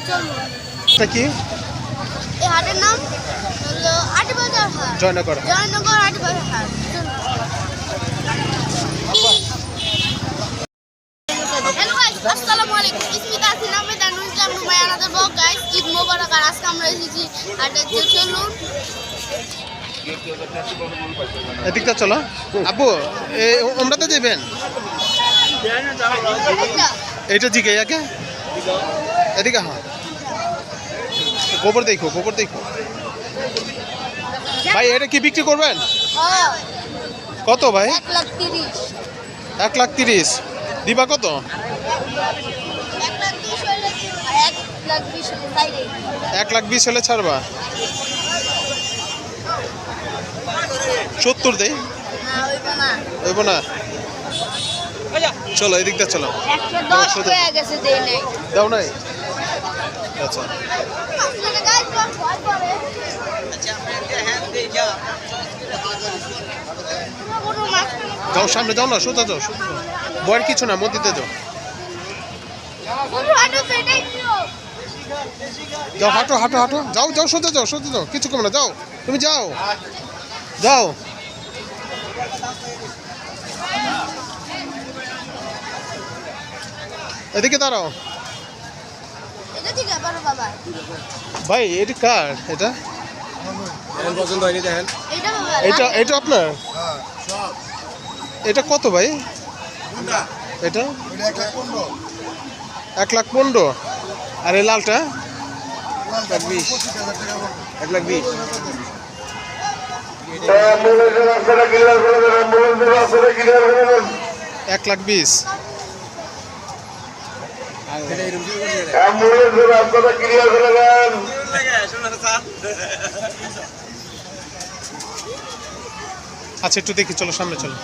চলুন। এটা কি? এই হাটের নাম হলো আটিবাজার হাট। জয়নগর আটিবাজার হাট। হ্যালো গাইস, আসসালামু আলাইকুম। ইসমিতা সিনা মে দানুল ইসলাম রুমাই আনাদের ব্লগ গাইস। ঈদ মোবারক। আর আজকে আমরা এসেছি হাটে। চলুন এদিকটা চলো। আব্বু আমরা তো যাবেন এইটা দিকে আগে এদিকে। হ্যাঁ গোবর দেখো ভাই। এটা কি বিক্রি করবেন? কত ভাই? 1,30,000। 1,30,000 দিবা কত? 1,20,000 হলে ছাড়বা? 70 দেই? হইব না। চলো এদিকটা চলো। 110 হয়ে গেছে, দেই নাই। দাও নাই? আচ্ছা যাও, সামনে যাও না, সোজা যাও। বয়ের কিছু না, মধ্যে যাও। যাও, হাঁটো। যাও, সোজা যাও। কিছু কম না, যাও তুমি, যাও। এদিকে দাঁড়াও ভাই। এটি কার? এটা এটা আপনার? এটা কত ভাই? এটা 1,15,000। আর এই লালটা 1,20,000। 1,20,000। আচ্ছা একটু দেখি, চলো সামনে চলো।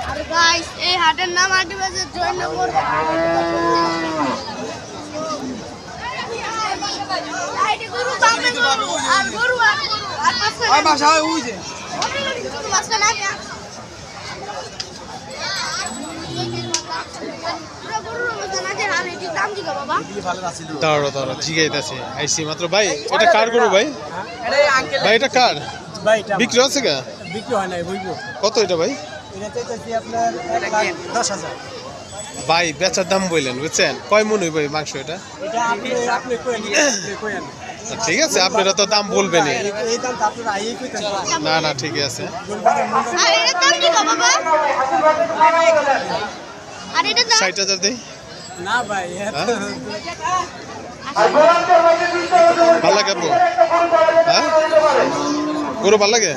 আর গাইস, এই হাটের নাম আটিবাজার জয়নগর হাট। দাঁড়ো জিগাইতেছে আইসি মাত্র। ভাই এটা কার গরু ভাই? ভাই এটা কার? বিক্রি আছে গা? বিক্রি হয় নাই, বইব। কত এটা ভাই? এটা চাইতেছি আপনার 1,10,000। ভাই বেচার দাম বললেন, বুঝছেন? কয় মন হইব এই মাংস? এটা আপনি কইেন। ঠিক আছে, আপনারা তো দাম বলবেনই। এই দাম তো আপনারা আইই কইতেন। না ঠিক আছে। আর এর দাম কি বাবা? আর এটা দাম 60,000 দেই না ভাই। ভাল লাগে আপু? হ্যাঁ গরু ভাল লাগে?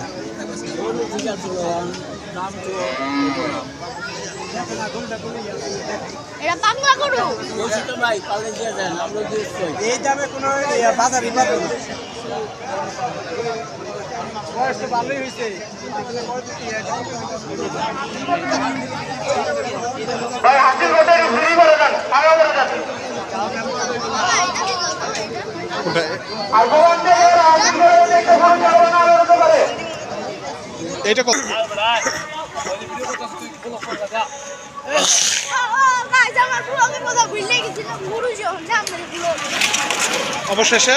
এটা পাগলা গরু। ভাই পালে দিয়ে যান, আমরা এই দামে কোনো বাজারই পাবো না। বয়স তো ভালোই হয়েছে। এটা কত? অবশেষে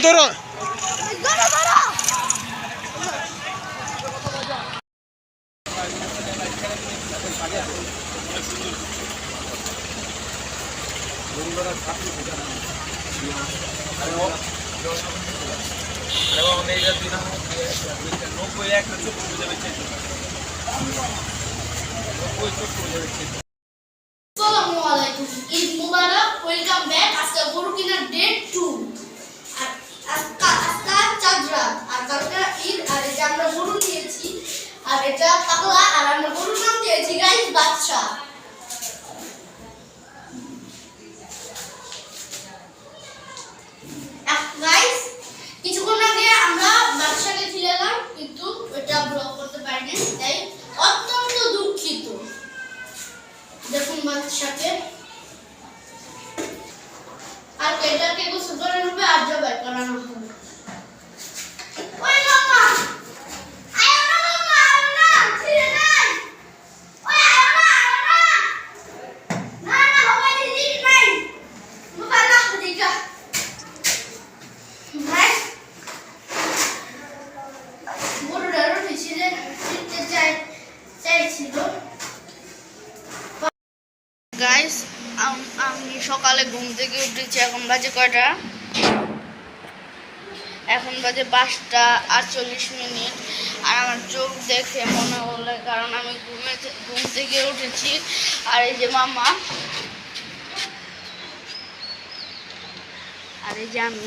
ধরো আসসালামুয়ালাইকুম, ঈদ মুবারক, ওয়েলকাম ব্যাক। আজকে গরু কিনার ডে 2। আর আজকে চাঁদ রাত, আর কালকে ঈদ। আর এটা আমরা গরু নিয়েছি, আর এটা পাগলা। আর আমরা গরুর নাম দিয়েছি গাইস বাদশা। গাইস কিছুক্ষণ আগে আমরা বাদশাকে ছিলাম, কিন্তু ওটা ব্লক করতে পারিনি, তাই অত্যন্ত দুঃখিত। দেখুন বাদশাকে। ছিল। গাইস আমি সকালে ঘুম থেকে উঠেছি, এখন বাজে কয়টা? এখন বাজে 5:48। আর আমার চোখ দেখে মনে হলো, কারণ আমি ঘুম থেকে উঠেছি। আর এই যে মামা, আর এই যে আমি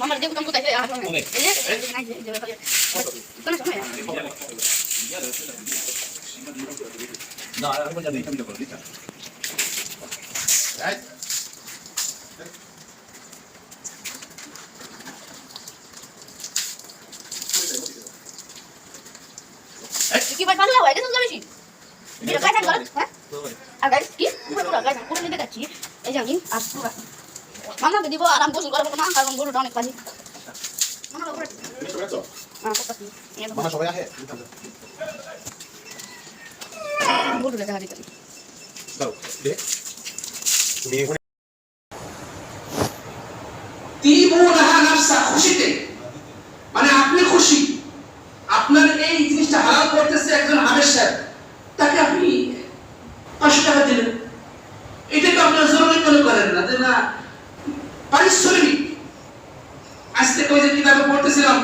মামার দেখুন কোথায় কি ভাই পাগলা হয়ে গেছে বেশি বিরা কাজ করে। হ্যাঁ আর গাইস কি পুরো গাইস পুরো নিতে যাচ্ছি। এই যে আমি আর পুরো মামাকে দিব, আর আমি গোসল করবো না, কারণ গরুটা অনেক পাজি। মামা উপরে মামা সবাই আহে গরু দেখা দিতে দাও দে তুমি তিবুনাহা নাফসা, খুশিতে, মানে আপনি খুশি, আপনার এই জিনিসটা হারাম করতেছে একজন হামেশ সাহেব, তাকে আপনি 500 টাকা দিলেন, এটাকে আপনার জরুরি মনে করেন না যে না পারিশ্রমিক। আজকে ওই যে কিতাবে পড়তেছিলাম,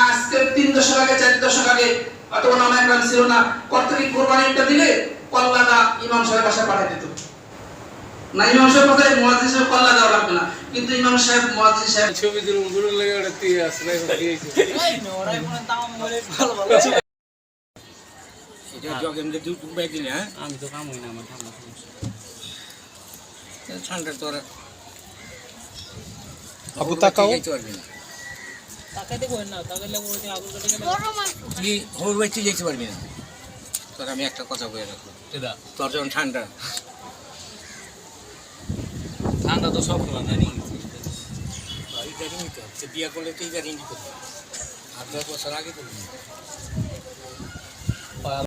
আজকে 3 দশক আগে 4 দশক আগে অথবা নামা একরাম ছিল না, কর্তৃক কোরবানিটা দিলে কল্লাটা ইমাম সাহেব বাসায় পাঠিয়ে দিত না। ইমাম সাহেব কথায় মুয়াজ্জিন সাহেব কল্লা দেওয়া লাগবে না, কিন্তু ইমাম সাহেব মুয়াজ্জিন সাহেব ছবি দিল গুলো লাগে ওটা দিয়ে আসলে দিয়েছে ওরাই মনে দাম বলে ভালো ভালো এটা জগ এমনি দুধ বাই দিলে। হ্যাঁ আমি তো কাম হই না, আমার ঠান্ডা সমস্যা। ঠান্ডা তোরা আপু তাকাও তাকে দেখো না, তাকে লাগবে ওই আগুন কেটে গেলে তুই হোর বাইতে যেতে পারবি না। তোর আমি একটা কথা বলে রাখবো, তোর যখন ঠান্ডা ঠান্ডা তো সব খোলা জানি। এই গাড়ি নিতে হচ্ছে, বিয়া করলে তো এই গাড়ি নিতে হবে। আর 10 বছর আগে করবি।